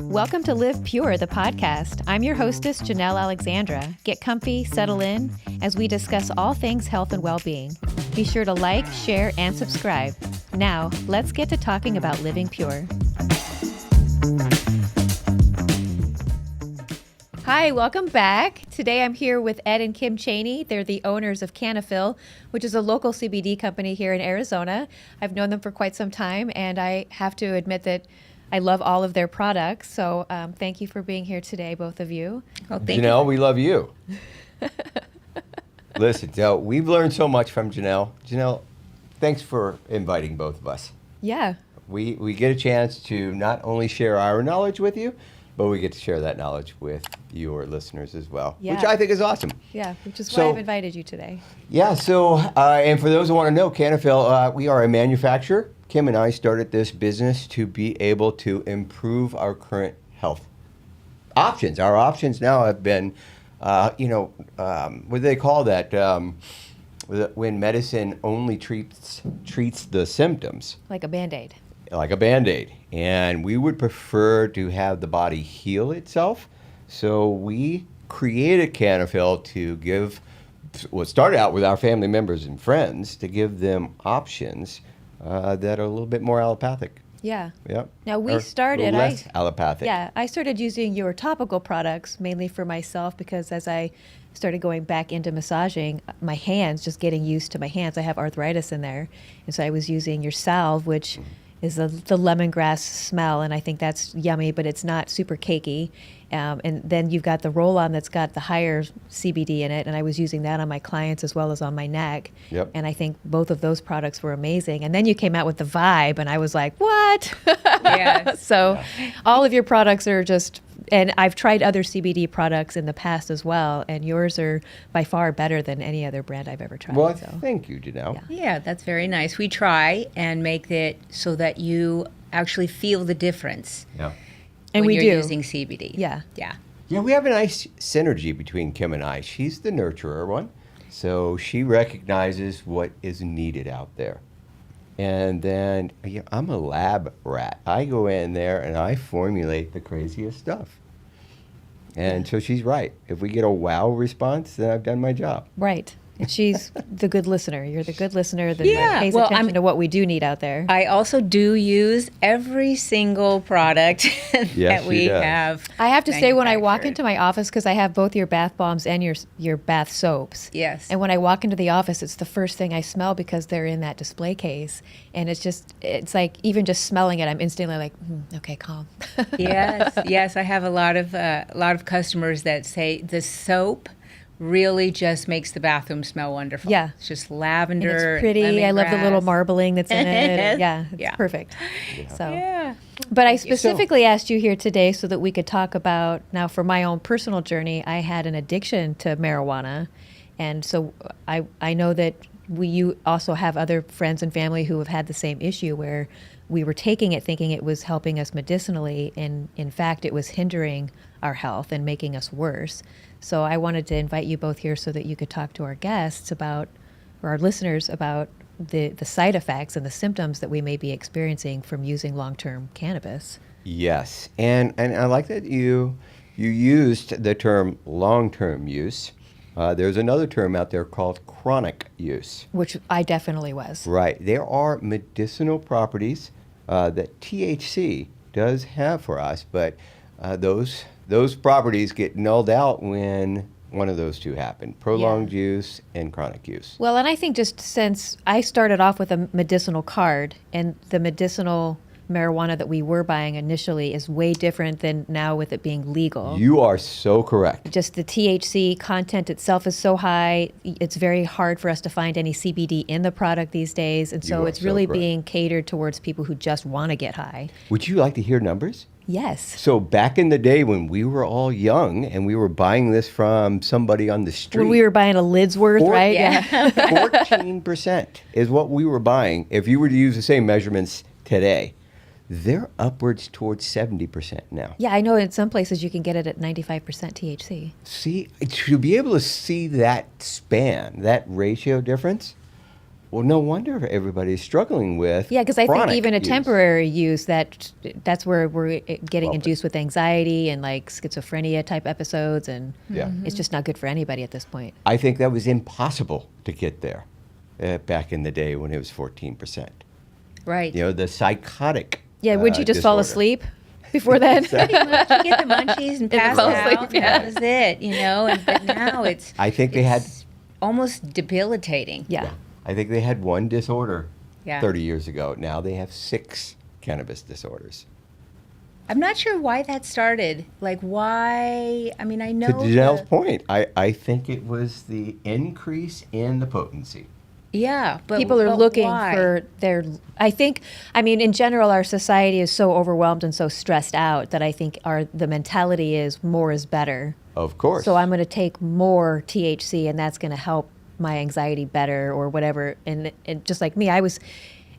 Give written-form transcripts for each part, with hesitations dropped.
Welcome to Live Pure, the podcast. I'm your hostess, Janelle Alexandra. Get comfy, settle in, as we discuss all things health and well-being. Be sure to like, share, and subscribe. Now, let's get to talking about living pure. Hi, welcome back. Today I'm here with Ed and Kim Chaney. They're the owners of Cannafyl, which is a local CBD company here in Arizona. I've known them for quite some time, and I have to admit that I love all of their products. So thank you for being here today, both of you. Well, thank Janelle, you. we love you. Listen, so we've learned so much from Janelle. Janelle, thanks for inviting both of us. Yeah. We get a chance to not only share our knowledge with you, but we get to share that knowledge with your listeners as well, Yeah. which I think is awesome. Yeah, which is why So- I've invited you today. Yeah, so, and for those who want to know, Cannafyl, we are a manufacturer. Kim and I started this business to be able to improve our current health options. Our options now have been, what do they call that? When medicine only treats the symptoms. Like a Band-Aid. Like a Band-Aid. And we would prefer to have the body heal itself. So we created Cannafyl to give, well, it started out with our family members and friends to give them options that are a little bit more allopathic. Yeah. Yep. Now we Or started, less allopathic. Yeah, I started using your topical products mainly for myself because as I started going back into massaging, my hands, just getting used to my hands, I have arthritis in there. And so I was using your salve, which is the lemongrass smell, and I think that's yummy, but it's not super cakey. And then you've got the roll-on that's got the higher CBD in it, and I was using that on my clients as well as on my neck. Yep. And I think both of those products were amazing. And then you came out with the Vibe, and I was like, what? Yes. So all of your products are just, and I've tried other CBD products in the past as well, and yours are by far better than any other brand I've ever tried. Well, so. thank you, Janelle. Yeah. Yeah, that's very nice. We try and make it so that you actually feel the difference Yeah. And when we you're do. using CBD. Yeah. Yeah. Yeah, we have a nice synergy between Kim and I. She's the nurturer one, so she recognizes what is needed out there. And then I'm a lab rat. I go in there and I formulate the craziest stuff. And so she's right. If we get a wow response, then I've done my job. Right. And she's the good listener. You're the good listener that Yeah, pays well, attention I'm- to what we do need out there. I also do use every single product that she we does. have. I have to say, when I walk manufactured. into my office, because I have both your bath bombs and your bath soaps. Yes. And when I walk into the office, it's the first thing I smell because they're in that display case. And it's like, even just smelling it, I'm instantly like, okay, calm. yes. I have a lot of customers that say the soap really just makes the bathroom smell wonderful. Yeah. It's just And lavender. it's pretty. I love the little lemongrass. marbling that's in it. Yeah, it's Yeah. perfect. So. Yeah. But I you. specifically asked you here today so that we could talk about, now for my own personal journey, I had an addiction to marijuana. And so I know that you also have other friends and family who have had the same issue where we were taking it thinking it was helping us medicinally, and in fact it was hindering our health and making us worse. So I wanted to invite you both here so that you could talk to our guests about, or our listeners about, the side effects and the symptoms that we may be experiencing from using long-term cannabis. Yes, and I like that you used the term long-term use. There's another term out there called chronic use. Which I definitely was. Right. There are medicinal properties that THC does have for us, but those properties get nulled out when one of those two happen: prolonged use and chronic use. Well, and I think just since I started off with a medicinal card, and the medicinal marijuana that we were buying initially is way different than now with it being legal. You are so correct. Just the THC content itself is so high, it's very hard for us to find any CBD in the product these days. And You so are it's so really correct. being catered towards people who just want to get high. Would you like to hear numbers? Yes. So back in the day when we were all young and we were buying this from somebody on the street, When we were buying a lid's worth, right? Yeah. 14% is what we were buying. If you were to use the same measurements today, they're upwards towards 70% now. Yeah, I know in some places you can get it at 95% THC. See, to be able to see that span, that ratio difference, Well, no wonder everybody's struggling with Yeah, because I think chronic even a use. temporary use, that's where we're getting Well, induced with anxiety and like schizophrenia type episodes, and Yeah. it's just not good for anybody at this point. I think that was impossible to get there back in the day when it was 14%. Right. You know, the psychotic. Yeah, would you just fall disorder. asleep before then? Pretty much, you get the munchies and pass fall out, asleep, and yeah. that was it, you know. But now it's I think they had. it's almost debilitating. Yeah. I think they had one disorder Yeah. 30 years ago. Now they have 6 cannabis disorders. I'm not sure why that started. Like, why? I mean, I know. To Janelle's point, I think it was the increase in the potency. Yeah, but People are but looking why? for I mean, in general, our society is so overwhelmed and so stressed out that I think the mentality is more is better. Of course. So I'm going to take more THC, and that's going to help my anxiety better or whatever. And just like me,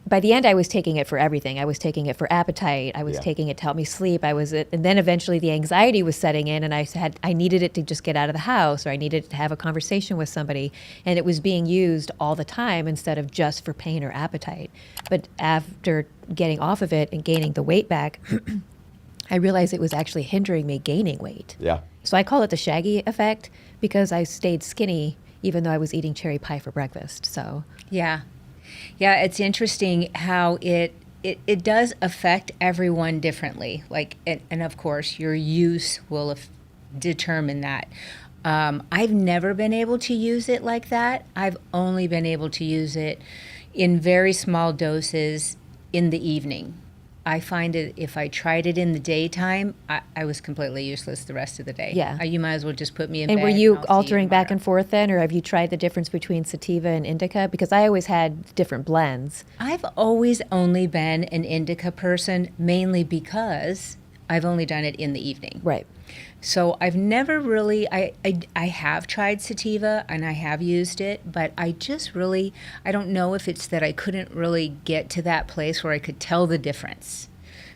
by the end, I was taking it for everything. I was taking it for appetite. I was Yeah. taking it to help me sleep. And then eventually the anxiety was setting in, and I needed it to just get out of the house, or I needed to have a conversation with somebody. And it was being used all the time instead of just for pain or appetite. But after getting off of it and gaining the weight back, I realized it was actually hindering me gaining weight. Yeah. So I call it the Shaggy effect because I stayed skinny even though I was eating cherry pie for breakfast. So Yeah. Yeah, it's interesting how it does affect everyone differently. Like, and of course, your use will determine that. I've never been able to use it like that. I've only been able to use it in very small doses in the evening. I find it, if I tried it in the daytime, I was completely useless the rest of the day. Yeah. You might as well just put me in And bed. were you I'll see altering back tomorrow. and forth then, or have you tried the difference between sativa and indica? Because I always had different blends. I've always only been an indica person, mainly because I've only done it in the evening. Right. So I've never really, I have tried sativa and I have used it, but I don't know if it's that I couldn't really get to that place where I could tell the difference,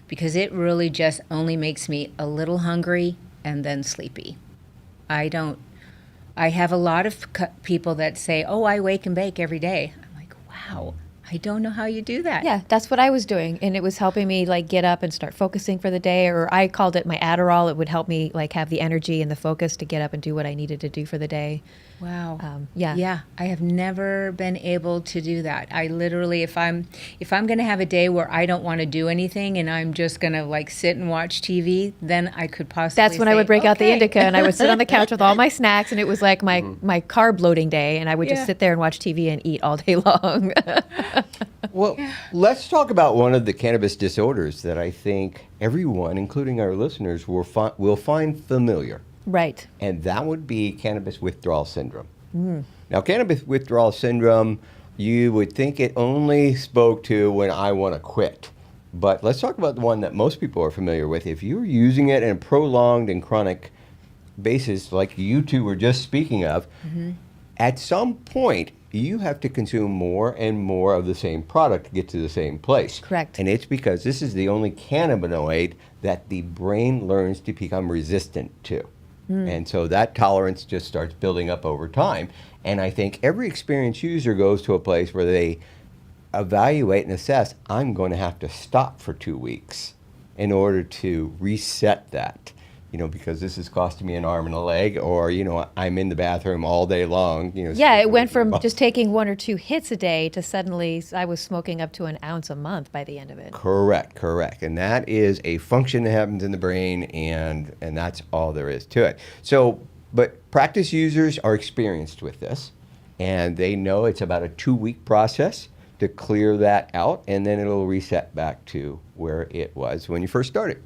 because it really just only makes me a little hungry and then sleepy. I have a lot of people that say, oh, I wake and bake every day. I'm like, wow, I don't know how you do that. Yeah, that's what I was doing, and it was helping me like get up and start focusing for the day. Or I called it my Adderall. It would help me like have the energy and the focus to get up and do what I needed to do for the day. Wow. Yeah. Yeah, I have never been able to do that. I literally, if I'm going to have a day where I don't want to do anything and I'm just going to like sit and watch TV, then I could possibly. That's when I say, would break out the "Okay." indica, and I would sit on the couch with all my snacks, and it was like my carb loading day, and I would Yeah. just sit there and watch TV and eat all day long. Well, let's talk about one of the cannabis disorders that I think everyone, including our listeners, will find familiar. Right. And that would be cannabis withdrawal syndrome. Now, cannabis withdrawal syndrome, you would think it only spoke to when I want to quit. But let's talk about the one that most people are familiar with. If you're using it in a prolonged and chronic basis, like you two were just speaking of, at some point, you have to consume more and more of the same product to get to the same place. Correct. And it's because this is the only cannabinoid that the brain learns to become resistant to. And so that tolerance just starts building up over time. And I think every experienced user goes to a place where they evaluate and assess, I'm going to have to stop for 2 weeks in order to reset that. Because this is costing me an arm and a leg, or, I'm in the bathroom all day long. Yeah, it went from just taking 1 or 2 hits a day to suddenly I was smoking up to an ounce a month by the end of it. Correct. And that is a function that happens in the brain, and that's all there is to it. So, but practice users are experienced with this, and they know it's about a 2-week process to clear that out, and then it'll reset back to where it was when you first started.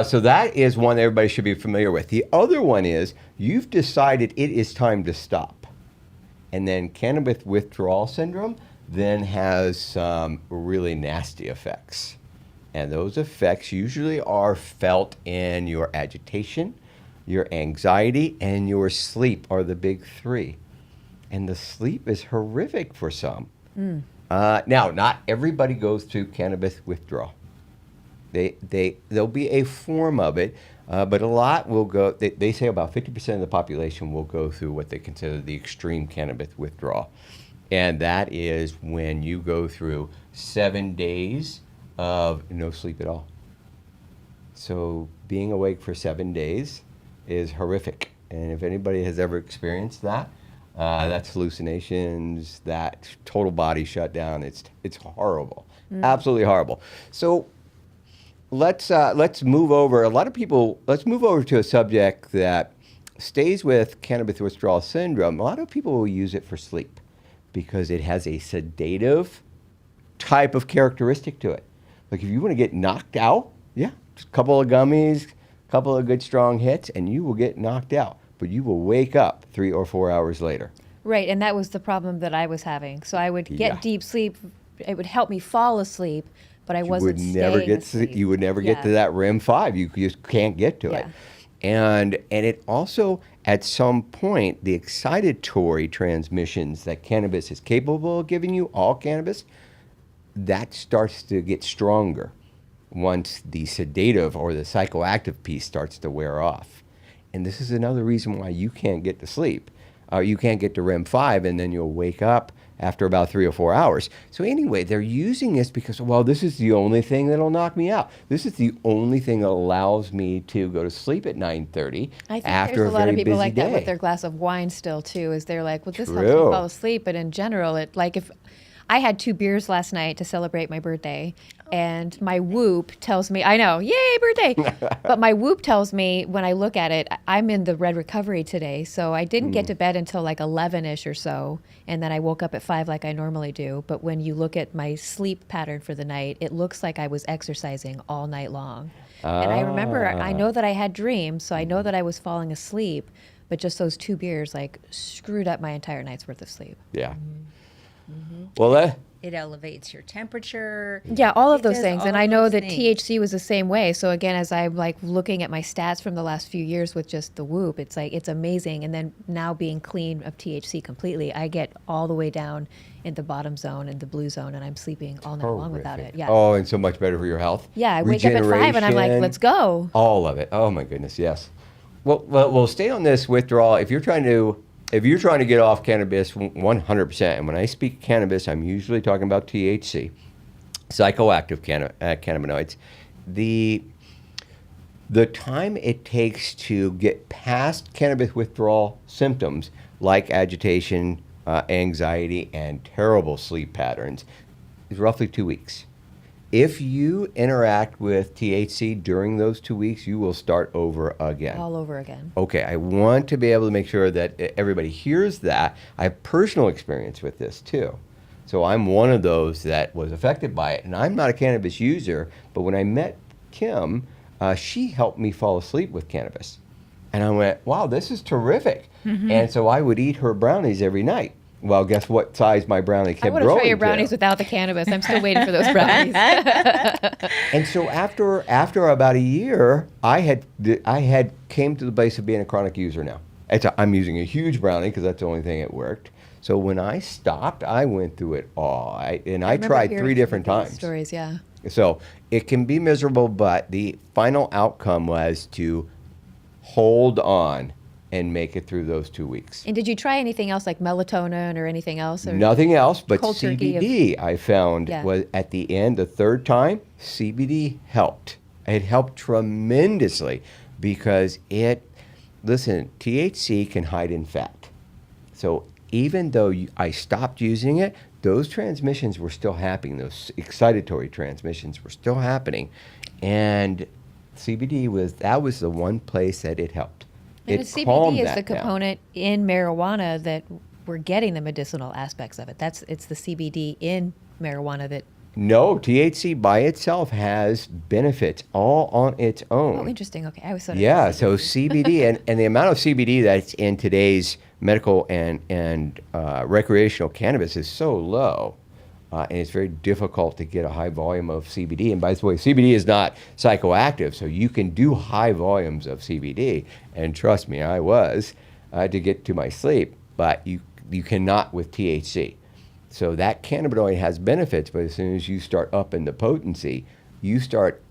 So that is one everybody should be familiar with. The other one is you've decided it is time to stop. And then cannabis withdrawal syndrome then has some really nasty effects. And those effects usually are felt in your agitation, your anxiety, and your sleep are the big 3. And the sleep is horrific for some. Now, not everybody goes through cannabis withdrawal. There'll be a form of it, but a lot will go, they say about 50% of the population will go through what they consider the extreme cannabis withdrawal. And that is when you go through 7 days of no sleep at all. So being awake for 7 days is horrific. And if anybody has ever experienced that, that's hallucinations, that total body shutdown. It's horrible, absolutely horrible. So let's move over. Let's move over to a subject that stays with cannabis withdrawal syndrome. A lot of people will use it for sleep because it has a sedative type of characteristic to it. Like if you want to get knocked out, yeah, just a couple of gummies, a couple of good strong hits, and you will get knocked out. But you will wake up 3 or 4 hours later. Right, and that was the problem that I was having. So I would get Yeah. deep sleep. It would help me fall asleep, but I wasn't staying asleep. You would never get Yeah. to that REM 5. You just can't get to it. Yeah. And it also, at some point, the excitatory transmissions that cannabis is capable of giving you, all cannabis, that starts to get stronger once the sedative or the psychoactive piece starts to wear off. And this is another reason why you can't get to sleep. You can't get to REM 5, and then you'll wake up after about 3 or 4 hours. So anyway, they're using this because, well, this is the only thing that'll knock me out. This is the only thing that allows me to go to sleep at 9:30 I think after there's a lot very of people busy like that day. with their glass of wine still too. Is they're like, well, this helps me True. fall asleep, but in general, it like if I had 2 beers last night to celebrate my birthday, and my Whoop tells me, I know, yay, birthday! But my Whoop tells me when I look at it, I'm in the red recovery today, so I didn't get to bed until like 11-ish or so, and then I woke up at 5 like I normally do. But when you look at my sleep pattern for the night, it looks like I was exercising all night long. And I remember, I know that I had dreams, so I know that I was falling asleep, but just those 2 beers like screwed up my entire night's worth of sleep. Yeah. Well, It elevates your temperature. Yeah, all of It those does things. all And I of know those that things. THC was the same way. So again, as I'm like looking at my stats from the last few years with just the Whoop, it's like, it's amazing. And then now being clean of THC completely, I get all the way down in the bottom zone and the blue zone, and I'm sleeping all night long without it. horrific. Yeah. Oh, and so much better for your health. Yeah, I wake up at 5 and I'm like, Regeneration. let's go. All of it. Oh my goodness, yes. Well, stay on this withdrawal. If you're trying to get off cannabis 100%, and when I speak cannabis, I'm usually talking about THC, psychoactive cannabinoids. The time it takes to get past cannabis withdrawal symptoms like agitation, anxiety, and terrible sleep patterns is roughly 2 weeks. If you interact with THC during those 2 weeks, you will start over again. All over again. Okay, I want to be able to make sure that everybody hears that. I have personal experience with this too. So I'm one of those that was affected by it. And I'm not a cannabis user, but when I met Kim, she helped me fall asleep with cannabis. And I went, wow, this is terrific. And so I would eat her brownies every night. Well, guess what size my brownie kept I want to growing try your to? brownies without the cannabis. I'm still waiting for those brownies. And so after about a year, I had came to the place of being a chronic user now. I'm using a huge brownie because that's the only thing that worked. So when I stopped, I went through it all. I remember tried hearing 3 some different of these times. Stories, yeah. So it can be miserable, but the final outcome was to hold on and make it through those 2 weeks. And did you try anything else like melatonin or anything else? Or? Nothing else, but Cold turkey of- CBD I found Yeah. was at the end, the 3rd time, CBD helped. It helped tremendously because THC can hide in fat. So even though I stopped using it, those transmissions were still happening. Those excitatory transmissions were still happening. And CBD was the one place that it helped. And It CBD calmed is that the down. component in marijuana that we're getting the medicinal aspects of it. It's the CBD in marijuana that. No, THC by itself has benefits all on its own. Oh, interesting. Okay, I was sort of. Yeah, so CBD and the amount of CBD that's in today's medical and recreational cannabis is so low, and it's very difficult to get a high volume of CBD. And by the way, CBD is not psychoactive, so you can do high volumes of CBD. And trust me, I was to get to my sleep, but you cannot with THC. So that cannabinoid has benefits, but as soon as you start upping the potency, you start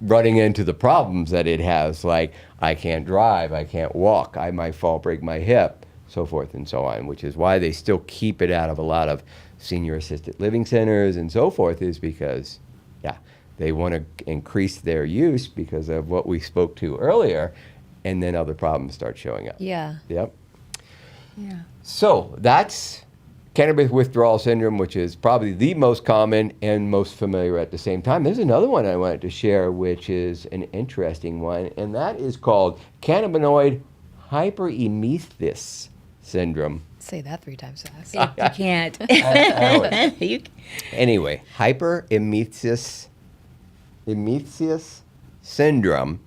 running into the problems that it has, like I can't drive, I can't walk, I might fall, break my hip. so forth and so on, which is why they still keep it out of a lot of senior assisted living centers and so forth, is because, yeah, they want to increase their use because of what we spoke to earlier, and then other problems start showing up. Yeah. Yep. Yeah. So that's cannabis withdrawal syndrome, which is probably the most common and most familiar at the same time. There's another one I wanted to share, which is an interesting one, and that is called cannabinoid hyperemesis syndrome. Say that 3 times fast. You can't. You- Anyway, hyperemesis syndrome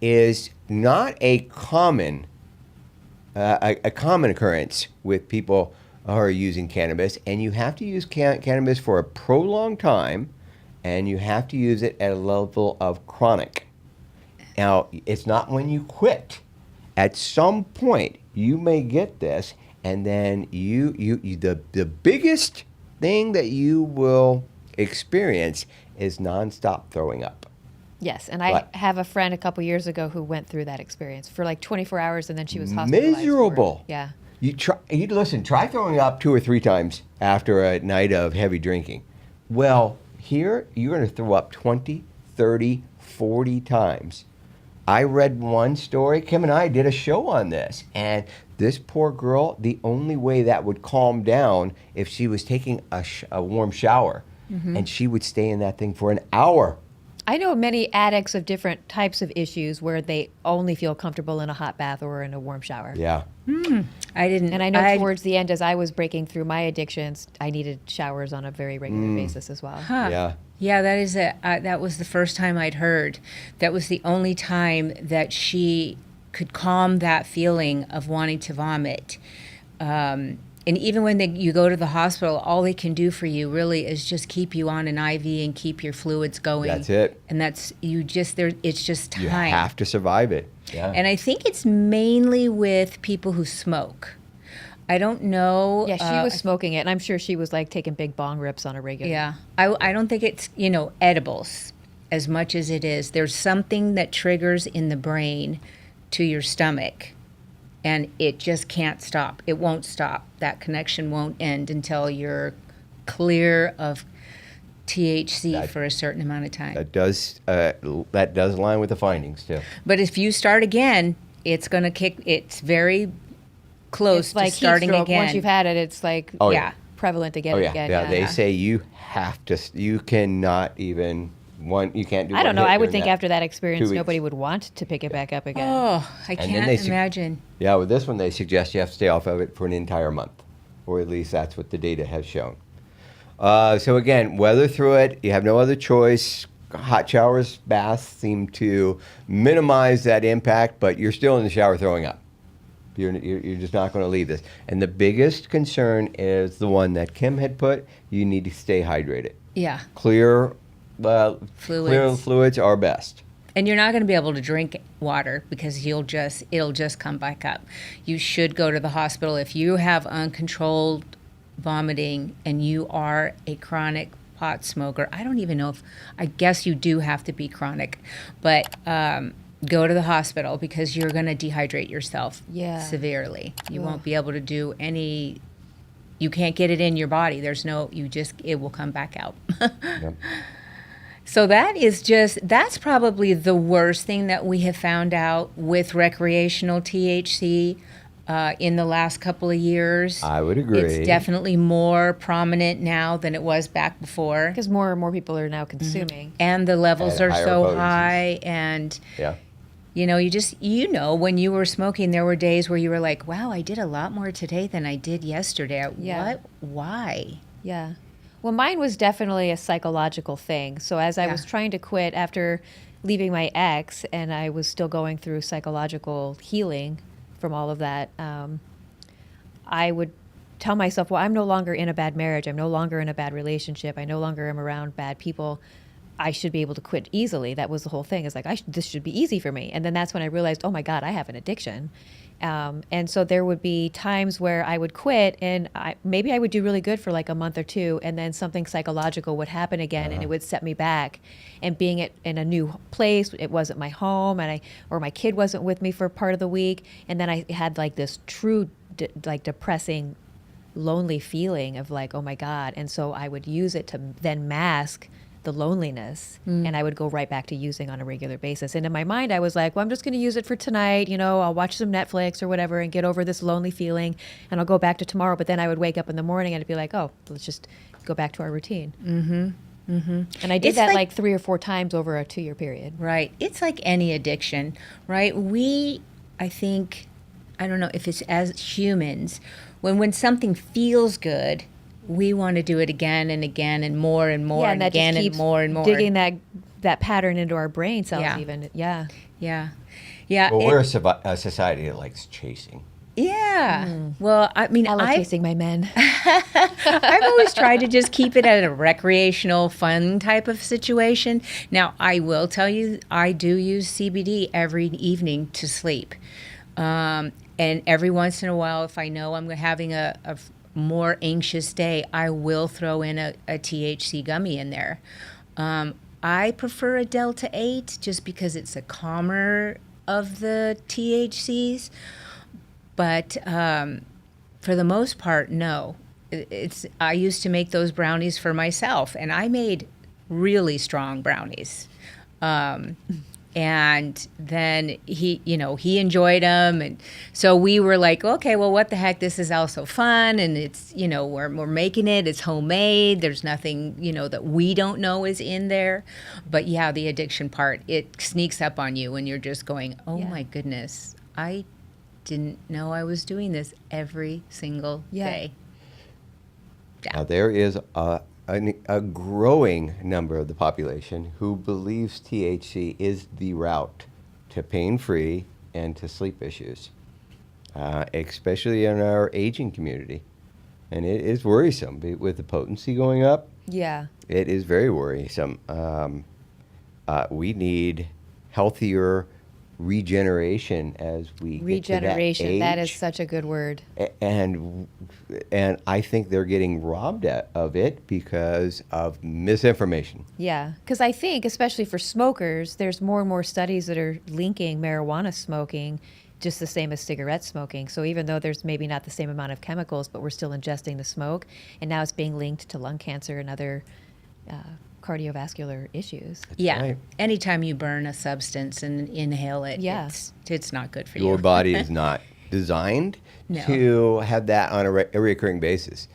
is not a common occurrence with people who are using cannabis, and you have to use cannabis for a prolonged time, and you have to use it at a level of chronic. Now, it's not when you quit. At some point, you may get this, and then the biggest thing that you will experience is nonstop throwing up. Yes, and I But- have a friend a couple years ago who went through that experience for like 24 hours, and then she was hospitalized. Miserable. Yeah. You try throwing up 2 or 3 times after a night of heavy drinking. Well, here you're going to throw up 20, 30, 40 times. I read one story. Kim and I did a show on this, and this poor girl, the only way that would calm down if she was taking a warm shower, and she would stay in that thing for an hour. I know many addicts of different types of issues where they only feel comfortable in a hot bath or in a warm shower. Yeah. I didn't. And I know towards the end, as I was breaking through my addictions, I needed showers on a very regular basis as well. Huh. Yeah. Yeah, that was the first time I'd heard. That was the only time that she could calm that feeling of wanting to vomit. And even when you go to the hospital, all they can do for you really is just keep you on an IV and keep your fluids going. That's it. And it's just time. You have to survive it. Yeah. And I think it's mainly with people who smoke. I don't know. Yeah, she was smoking it, and I'm sure she was like taking big bong rips on a regular. Yeah. I don't think it's, edibles as much as it is. There's something that triggers in the brain to your stomach, and it just can't stop. It won't stop. That connection won't end until you're clear of THC for a certain amount of time. That does align with the findings too. But if you start again, it's going to kick. It's very close It's like to starting heat stroke. again. Once you've had it, it's like Oh, yeah. prevalent to get Oh it yeah, again. yeah. They say you have to. You cannot even one. You can't do. I don't one know. hit I would during think that after that experience, 2 weeks. nobody would want to pick it back up again. Oh, I then can't they imagine. Yeah, with this one, they suggest you have to stay off of it for an entire month, or at least that's what the data has shown. So again, weather through it. You have no other choice. Hot showers, baths seem to minimize that impact, but you're still in the shower throwing up. You're just not going to leave this. And the biggest concern is the one that Kim had put. You need to stay hydrated. Yeah. Clear Fluids. fluids are best. And you're not going to be able to drink water because it'll just come back up. You should go to the hospital if you have uncontrolled vomiting and you are a chronic pot smoker. I don't even know I guess you do have to be chronic, but go to the hospital because you're going to dehydrate yourself severely. You won't be able to do you can't get it in your body. It will come back out. Yep. So that's probably the worst thing that we have found out with recreational THC in the last couple of years. I would agree. It's definitely more prominent now than it was back before. Because more and more people are now consuming. And the levels At are higher so potencies. high. And, Yeah. when you were smoking, there were days where you were like, wow, I did a lot more today than I did yesterday. Yeah. What? Why? Yeah. Well, mine was definitely a psychological thing. So as I was Yeah. trying to quit after leaving my ex, and I was still going through psychological healing from all of that, I would tell myself, well, I'm no longer in a bad marriage. I'm no longer in a bad relationship. I no longer am around bad people. I should be able to quit easily. That was the whole thing. It's like, this should be easy for me. And then that's when I realized, oh my God, I have an addiction. And so there would be times where I would quit, and maybe I would do really good for like a month or two, and then something psychological would happen again, and it would set me back. And being in a new place, it wasn't my home, or my kid wasn't with me for part of the week, and then I had like this true like depressing, lonely feeling of like, oh my God. And so I would use it to then mask the loneliness, and I would go right back to using on a regular basis. And in my mind, I was like, well, I'm just going to use it for tonight. You know, I'll watch some Netflix or whatever and get over this lonely feeling, and I'll go back to tomorrow. But then I would wake up in the morning and I'd be like, oh, let's just go back to our routine. And I did that like 3 or 4 times over a 2-year period. Right. It's like any addiction, right? I think, I don't know if it's as humans, when something feels good, we want to do it again and again and more and more, and that again just and keeps more and more. digging that pattern into our brain cells. Yeah. Even. Yeah. Yeah. Well, we're a society that likes chasing. Yeah. Well, I mean, I love chasing my men. I've always tried to just keep it at a recreational, fun type of situation. Now, I will tell you, I do use CBD every evening to sleep. And every once in a while, if I know I'm having a more anxious day, I will throw in a THC gummy in there. I prefer a Delta 8 just because it's a calmer of the THCs. But for the most part, no. I used to make those brownies for myself, and I made really strong brownies. And then he enjoyed them, and so we were like, okay, well, what the heck? This is also fun, and it's we're making it. It's homemade. There's nothing that we don't know is in there. But yeah, the addiction part, it sneaks up on you, and you're just going, oh my goodness, I didn't know I was doing this every single day. Yeah. Now, there is a growing number of the population who believes THC is the route to pain-free and to sleep issues, especially in our aging community. And it is worrisome with the potency going up. Yeah. It is very worrisome. We need healthier regeneration as we get to that age. That is such a good word. And I think they're getting robbed of it because of misinformation. Yeah, because I think, especially for smokers, there's more and more studies that are linking marijuana smoking just the same as cigarette smoking. So even though there's maybe not the same amount of chemicals, but we're still ingesting the smoke, and now it's being linked to lung cancer and other cardiovascular issues. Yeah. Right. Anytime you burn a substance and inhale it, it's not good for you. Your body is not designed to have that on a recurring basis.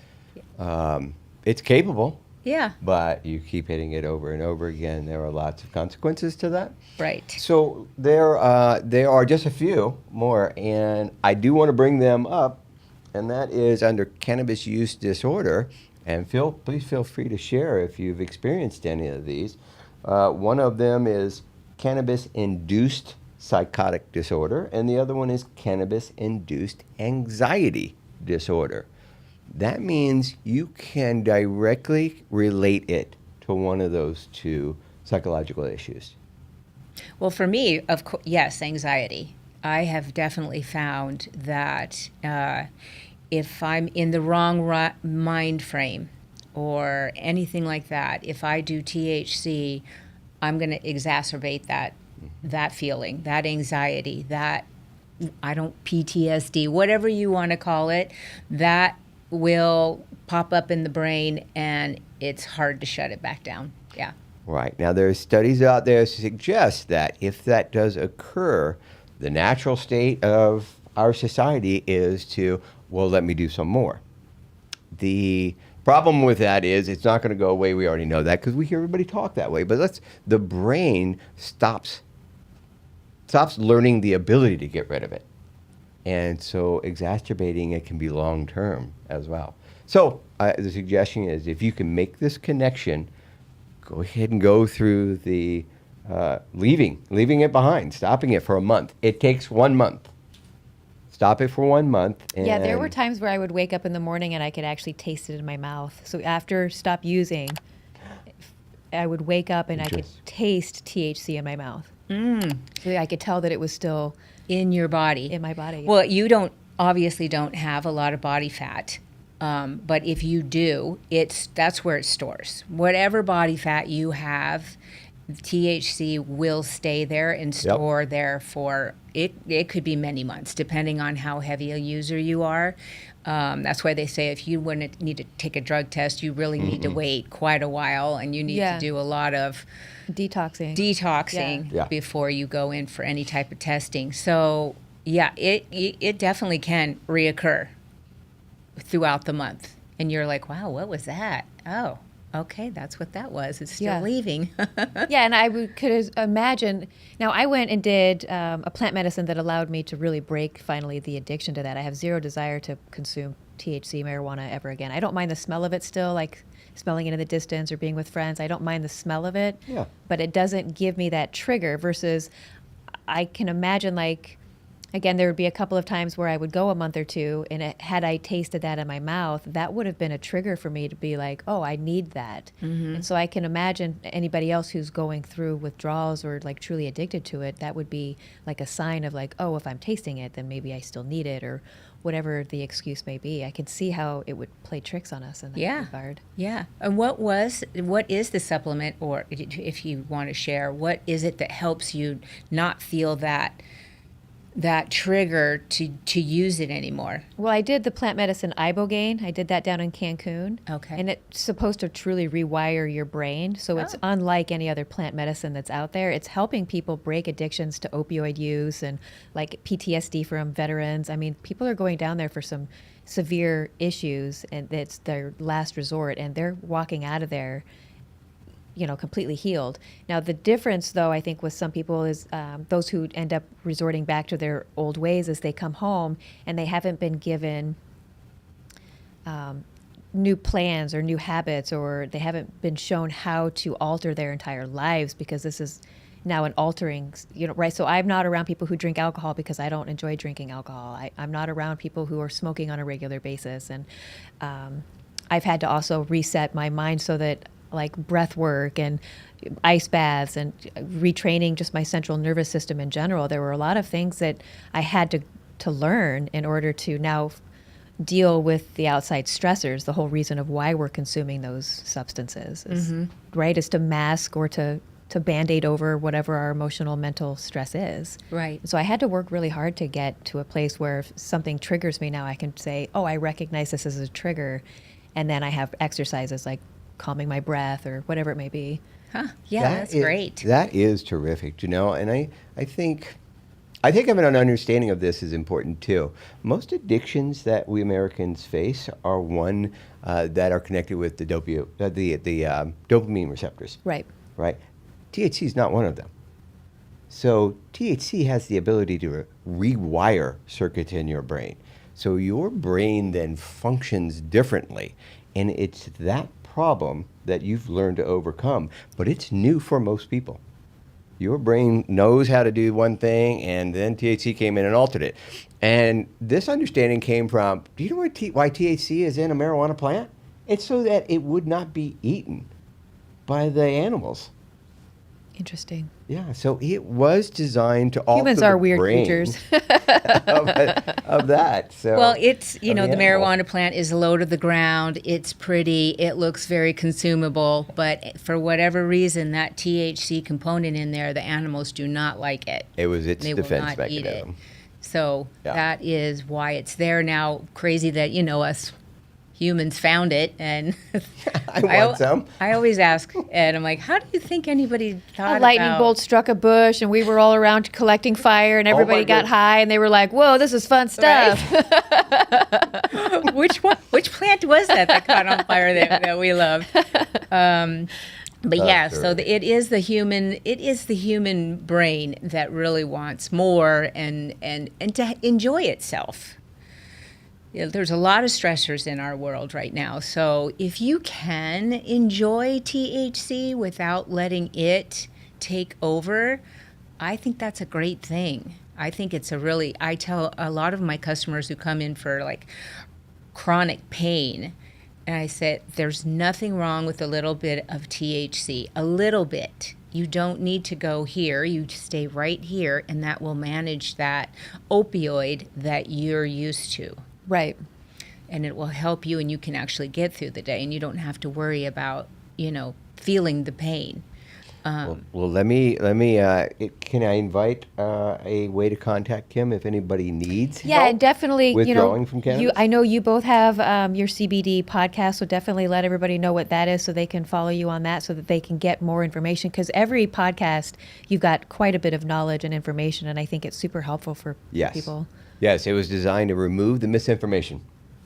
It's capable. Yeah. But you keep hitting it over and over again. There are lots of consequences to that. Right. So there are just a few more, and I do want to bring them up, and that is under cannabis use disorder. And please feel free to share if you've experienced any of these. One of them is cannabis-induced psychotic disorder, and the other one is cannabis-induced anxiety disorder. That means you can directly relate it to one of those two psychological issues. Well, for me, of course, yes, anxiety. I have definitely found that if I'm in the wrong mind frame or anything like that, if I do THC, I'm going to exacerbate that feeling, that anxiety, that PTSD, whatever you want to call it, that will pop up in the brain, and it's hard to shut it back down. Yeah. Right. Now, there are studies out there to suggest that if that does occur, the natural state of our society is to, well, let me do some more. The problem with that is it's not going to go away. We already know that because we hear everybody talk that way. But the brain stops learning the ability to get rid of it. And so exacerbating it can be long-term as well. So the suggestion is if you can make this connection, go ahead and go through the leaving it behind, stopping it for a month. It takes 1 month. Stop it for 1 month. Yeah, there were times where I would wake up in the morning and I could actually taste it in my mouth. So after stop using, I would wake up and I could Interesting. taste THC in my mouth. So I could tell that it was still In your body. in my body. Well, you obviously don't have a lot of body fat. But if you do, that's where it stores. Whatever body fat you have, THC will stay there and store there for it could be many months, depending on how heavy a user you are. That's why they say if you wouldn't need to take a drug test, you really need to wait quite a while, and you need to do a lot of detoxing. Yeah. before you go in for any type of testing. So yeah, it definitely can reoccur throughout the month, and you're like, wow, what was that? Oh, okay, that's what that was. It's still leaving. Yeah, and I could imagine. Now, I went and did a plant medicine that allowed me to really break finally the addiction to that. I have zero desire to consume THC marijuana ever again. I don't mind the smell of it still, like smelling it in the distance or being with friends. I don't mind the smell of it, but it doesn't give me that trigger. Versus, I can imagine like. Again, there would be a couple of times where I would go a month or two, and had I tasted that in my mouth, that would have been a trigger for me to be like, oh, I need that. And so I can imagine anybody else who's going through withdrawals or like truly addicted to it, that would be like a sign of like, oh, if I'm tasting it, then maybe I still need it, or whatever the excuse may be. I can see how it would play tricks on us in that regard. Yeah. And what is the supplement, or if you want to share, what is it that helps you not feel that trigger to use it anymore? Well, I did the plant medicine ibogaine. I did that down in Cancun. Okay. And it's supposed to truly rewire your brain. So it's unlike any other plant medicine that's out there. It's helping people break addictions to opioid use and like PTSD from veterans. I mean, people are going down there for some severe issues, and it's their last resort, and they're walking out of there completely healed. Now, the difference, though, I think with some people is those who end up resorting back to their old ways is they come home and they haven't been given new plans or new habits, or they haven't been shown how to alter their entire lives, because this is now an altering, right? So I'm not around people who drink alcohol because I don't enjoy drinking alcohol. I'm not around people who are smoking on a regular basis. And I've had to also reset my mind so that like breath work and ice baths and retraining just my central nervous system in general. There were a lot of things that I had to learn in order to now deal with the outside stressors. The whole reason of why we're consuming those substances is, right, is to mask or to Band-Aid over whatever our emotional, mental stress is. Right. So I had to work really hard to get to a place where if something triggers me now, I can say, oh, I recognize this as a trigger. And then I have exercises like calming my breath or whatever it may be. Huh. Yeah, that's great. That is terrific, and I think having an understanding of this is important too. Most addictions that we Americans face are one that are connected with the dopamine receptors. Right. Right. THC is not one of them. So THC has the ability to rewire circuits in your brain. So your brain then functions differently, and it's that problem that you've learned to overcome, but it's new for most people. Your brain knows how to do one thing, and then THC came in and altered it. And this understanding came from, do you know why THC is in a marijuana plant? It's so that it would not be eaten by the animals. Interesting. Yeah, so it was designed to alter Humans the are weird brain creatures. of that. So, Well, it's, the animal. marijuana plant is low to the ground. It's pretty. It looks very consumable. But for whatever reason, that THC component in there, the animals do not like it. It was its They defense will not eat it. mechanism. So Yeah. that is why it's there now. Crazy that, us humans found it. And I want some. I always ask Ed, I'm like, how do you think anybody thought A lightning about... bolt struck a bush, and we were all around collecting fire, and everybody got goodness. high, and they were like, "Whoa, this is fun stuff." Which plant was that caught on fire that we loved? But yeah, That's so right. it is the human brain that really wants more and to enjoy itself. There's a lot of stressors in our world right now. So if you can enjoy THC without letting it take over, I think that's a great thing. I think it's I tell a lot of my customers who come in for like chronic pain, And I said, there's nothing wrong with a little bit of THC, a little bit. You don't need to go here. You stay right here, and that will manage that opioid that you're used to. Right. And it will help you, and you can actually get through the day, and you don't have to worry about, feeling the pain. Well, let me. Can I invite a way to contact Kim if anybody needs Yeah, help and definitely, withdrawing from cannabis? I know you both have your CBD podcast, so definitely let everybody know what that is so they can follow you on that so that they can get more information. Because every podcast, you've got quite a bit of knowledge and information, and I think it's super helpful for people. Yes, it was designed to remove the misinformation.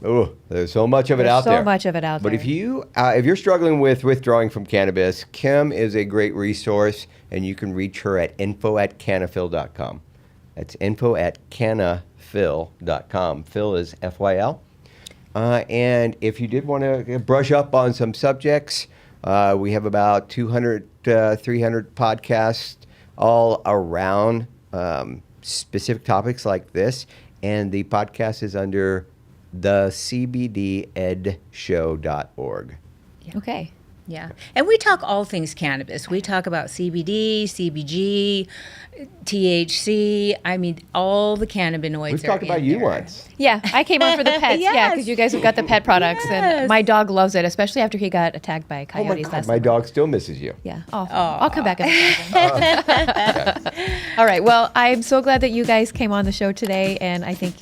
Oh, there's so much of it out there. There's so much of it out there. But if you're struggling with withdrawing from cannabis, Kim is a great resource, and you can reach her at info@cannafyl.com. That's info@cannafyl.com. Phil is F-Y-L. And if you did want to brush up on some subjects, we have about 200, 300 podcasts all around specific topics like this. And the podcast is under the CBDEdshow.org. Okay. Yeah. And we talk all things cannabis. We talk about CBD, CBG, THC. I mean, all the cannabinoids. We've talked about you once. Yeah, I came on for the pets. Yeah, Yes. because you guys have got the pet products, and Yes. my dog loves it, especially after he got attacked by Oh my coyotes God, last my summer. dog still misses you. Yeah. Oh, I'll come back. All right. Well, I'm so glad that you guys came on the show today, and I think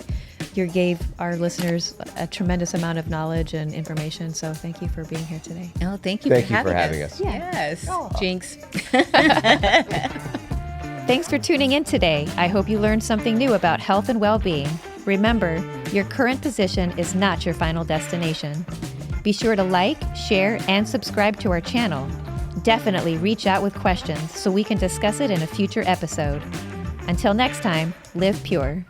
you gave our listeners a tremendous amount of knowledge and information. So thank you for being here today. Oh, thank you Thank for you having for having us. Yes. Jinx. Thanks for tuning in today. I hope you learned something new about health and well-being. Remember, your current position is not your final destination. Be sure to like, share, and subscribe to our channel. Definitely reach out with questions so we can discuss it in a future episode. Until next time, live pure.